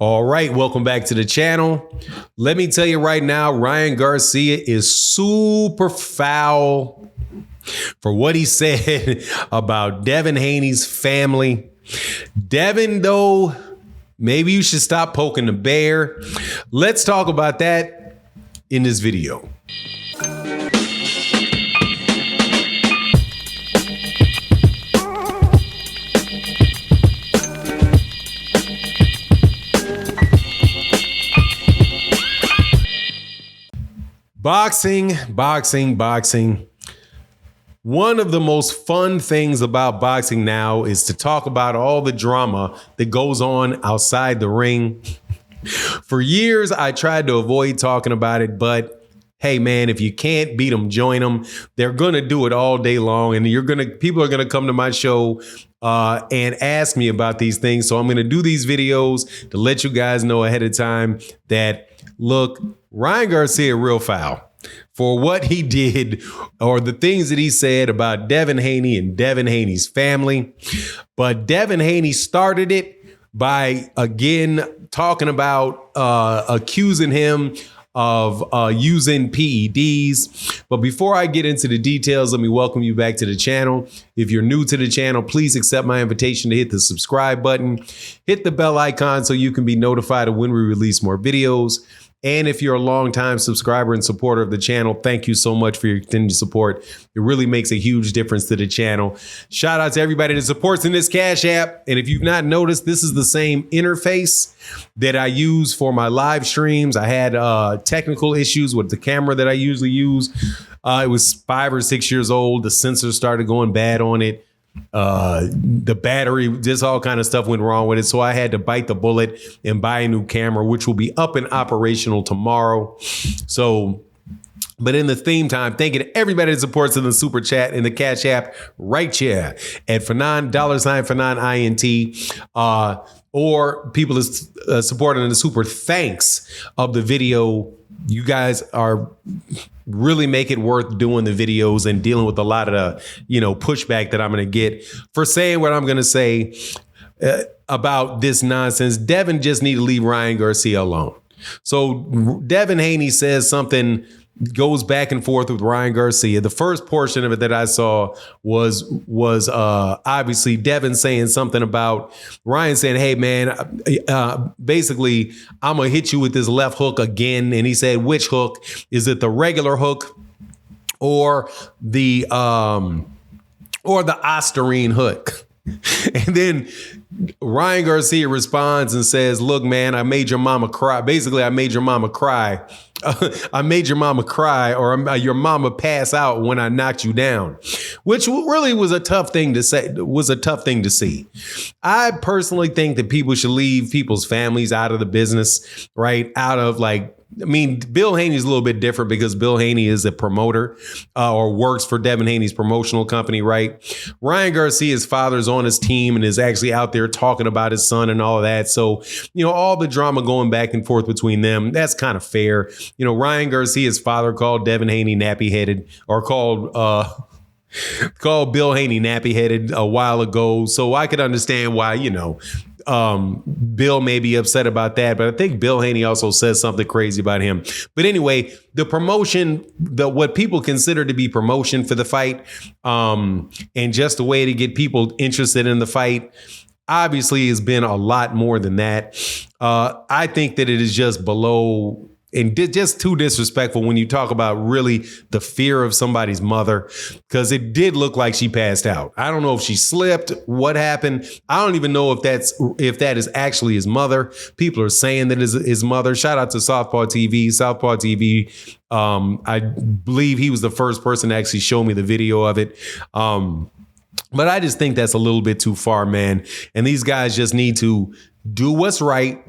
All right, welcome back to the channel. Let me tell you right now, Ryan Garcia is super foul for what he said about Devin Haney's family. Devin, though, maybe you should stop poking the bear. Let's talk about that in this video. Boxing. One of the most fun things about boxing now is to talk about all the drama that goes on outside the ring. For years, I tried to avoid talking about it, but hey, man, if you can't beat them, join them. They're going to do it all day long, and people are going to come to my show and ask me about these things. So I'm going to do these videos to let you guys know ahead of time that, look, Ryan Garcia real foul for what he did or the things that he said about Devin Haney and Devin Haney's family. But Devin Haney started it by, again, talking about accusing him of using PEDs. But before I get into the details, let me welcome you back to the channel. If you're new to the channel, please accept my invitation to hit the subscribe button, hit the bell icon so you can be notified of when we release more videos. And if you're a longtime subscriber and supporter of the channel, thank you so much for your continued support. It really makes a huge difference to the channel. Shout out to everybody that supports in this Cash App. And if you've not noticed, this is the same interface that I use for my live streams. I had technical issues with the camera that I usually use. It was 5 or 6 years old. The sensor started going bad on it. The battery, just all kind of stuff went wrong with it. So I had to bite the bullet and buy a new camera, which will be up and operational tomorrow. So, but in the theme time, thanking everybody that supports in the super chat in the Cash App right here at Fanon, $Fanon INT, or people is supporting in the super thanks of the video. You guys are really make it worth doing the videos and dealing with a lot of the, pushback that I'm going to get for saying what I'm going to say about this nonsense. Devin just need to leave Ryan Garcia alone. So Devin Haney says something, goes back and forth with Ryan Garcia. The first portion of it that I saw was obviously Devin saying something about Ryan saying, hey, man, basically, I'm going to hit you with this left hook again. And he said, which hook? Is it the regular hook or the Ostarine hook? And then Ryan Garcia responds and says, look, man, I made your mama cry. Basically, I made your mama cry. I made your mama cry, or your mama pass out when I knocked you down, which really was a tough thing to say, was a tough thing to see. I personally think that people should leave people's families out of the business, right? Out of Bill Haney's a little bit different because Bill Haney is a promoter or works for Devin Haney's promotional company, right? Ryan Garcia's father's on his team and is actually out there talking about his son and all of that. So, all the drama going back and forth between them, that's kind of fair. Ryan Garcia's father called Devin Haney nappy-headed, or called Bill Haney nappy-headed a while ago. So I could understand why, Bill may be upset about that, but I think Bill Haney also says something crazy about him. But anyway, the promotion, what people consider to be promotion for the fight, and just a way to get people interested in the fight, obviously has been a lot more than that. I think that it is just below and just too disrespectful when you talk about really the fear of somebody's mother, because it did look like she passed out. I don't know if she slipped, what happened. I don't even know if that is actually his mother. People are saying that is his mother. Shout out to Southpaw TV. Southpaw TV, I believe he was the first person to actually show me the video of it. But I just think that's a little bit too far, man. And these guys just need to do what's right.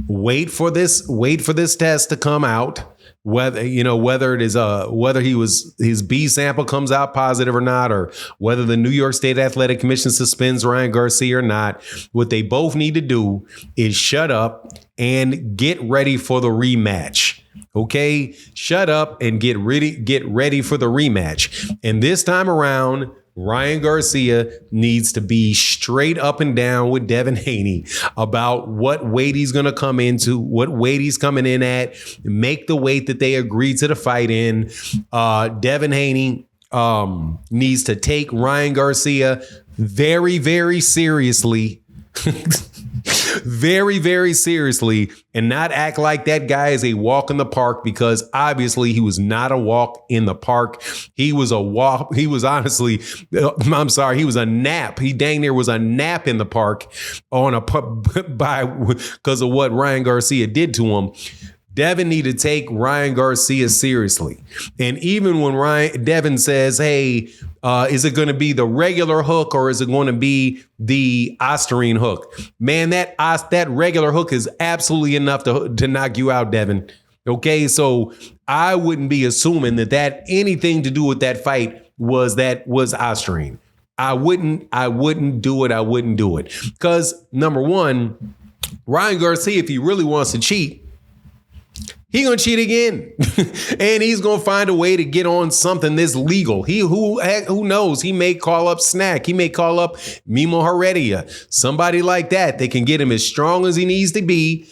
Wait for this test to come out. Whether it is whether his B sample comes out positive or not, or whether the New York State Athletic Commission suspends Ryan Garcia or not, what they both need to do is shut up and get ready for the rematch. Okay, shut up and get ready for the rematch. And this time around, Ryan Garcia needs to be straight up and down with Devin Haney about what weight he's going to come into, what weight he's coming in at, make the weight that they agreed to the fight in. Devin Haney needs to take Ryan Garcia very, very seriously. Very, very seriously, and not act like that guy is a walk in the park, because obviously he was not a walk in the park. He was a walk. He was honestly, I'm sorry, he was a nap. He dang near was a nap in the park because of what Ryan Garcia did to him. Devin need to take Ryan Garcia seriously. And even when Devin says, hey, is it going to be the regular hook or is it going to be the Osterine hook? Man, that regular hook is absolutely enough to knock you out, Devin. Okay, so I wouldn't be assuming that anything to do with that fight was Osterine. I wouldn't do it. I wouldn't do it. Because number one, Ryan Garcia, if he really wants to cheat, he gonna cheat again, and he's gonna find a way to get on something that's legal. Who knows? He may call up Snack. He may call up Mimo Heredia, somebody like that. They can get him as strong as he needs to be,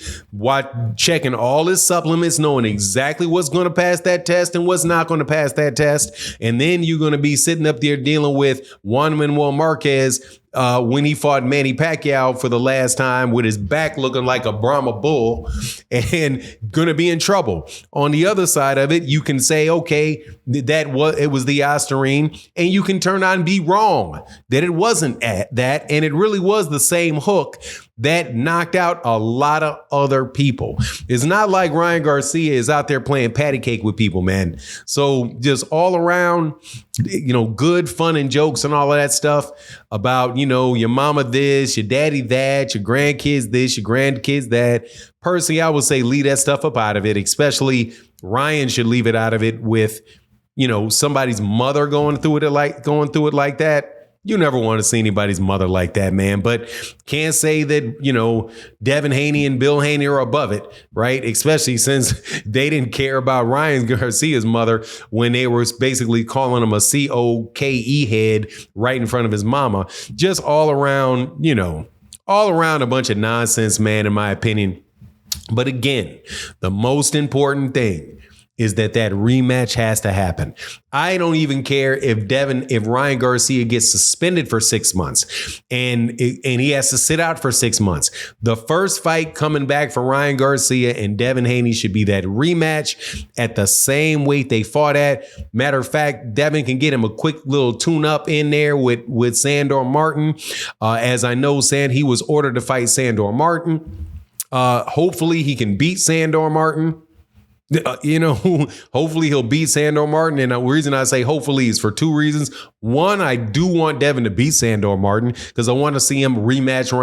checking all his supplements, knowing exactly what's going to pass that test and what's not going to pass that test. And then you're going to be sitting up there dealing with Juan Manuel Marquez when he fought Manny Pacquiao for the last time with his back looking like a Brahma bull and going to be in trouble. On the other side of it, you can say, okay, it was the Osterine, and you can turn out and be wrong that it wasn't that, and it really was the same hook that knocked out a lot of other people. It's not like Ryan Garcia is out there playing patty cake with people, man. So just all around, good fun and jokes and all of that stuff about, your mama this, your daddy that, your grandkids this, your grandkids that. Personally, I would say leave that stuff up out of it, especially Ryan should leave it out of it with, somebody's mother going through it like that. You never want to see anybody's mother like that, man. But can't say that, Devin Haney and Bill Haney are above it, right? Especially since they didn't care about Ryan Garcia's mother when they were basically calling him a COKE head right in front of his mama. Just all around a bunch of nonsense, man, in my opinion. But again, the most important thing is that rematch has to happen. I don't even care if Ryan Garcia gets suspended for 6 months and he has to sit out for 6 months. The first fight coming back for Ryan Garcia and Devin Haney should be that rematch at the same weight they fought at. Matter of fact, Devin can get him a quick little tune-up in there with Sandor Martin. As I know, he was ordered to fight Sandor Martin. Hopefully he can beat Sandor Martin. Hopefully he'll beat Sandor Martin. And the reason I say hopefully is for two reasons. One, I do want Devin to beat Sandor Martin because I want to see him rematch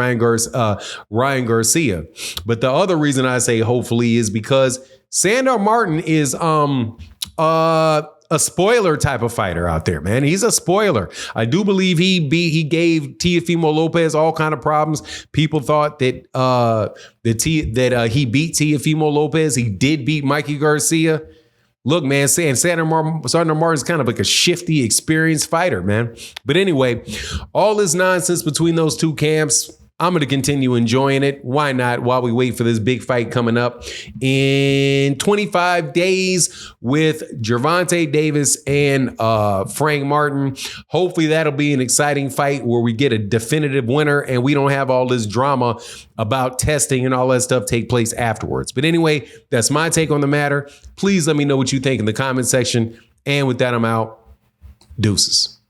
Ryan Garcia. But the other reason I say hopefully is because Sandor Martin is a spoiler type of fighter out there, man. He's a spoiler. I do believe he gave Teofimo Lopez all kind of problems. People thought that he beat Teofimo Lopez. He did beat Mikey Garcia. Look, man, Sandor Martin's kind of like a shifty, experienced fighter, man. But anyway, all this nonsense between those two camps, I'm going to continue enjoying it. Why not? While we wait for this big fight coming up in 25 days with Gervonta Davis and Frank Martin. Hopefully that'll be an exciting fight where we get a definitive winner and we don't have all this drama about testing and all that stuff take place afterwards. But anyway, that's my take on the matter. Please let me know what you think in the comment section. And with that, I'm out. Deuces.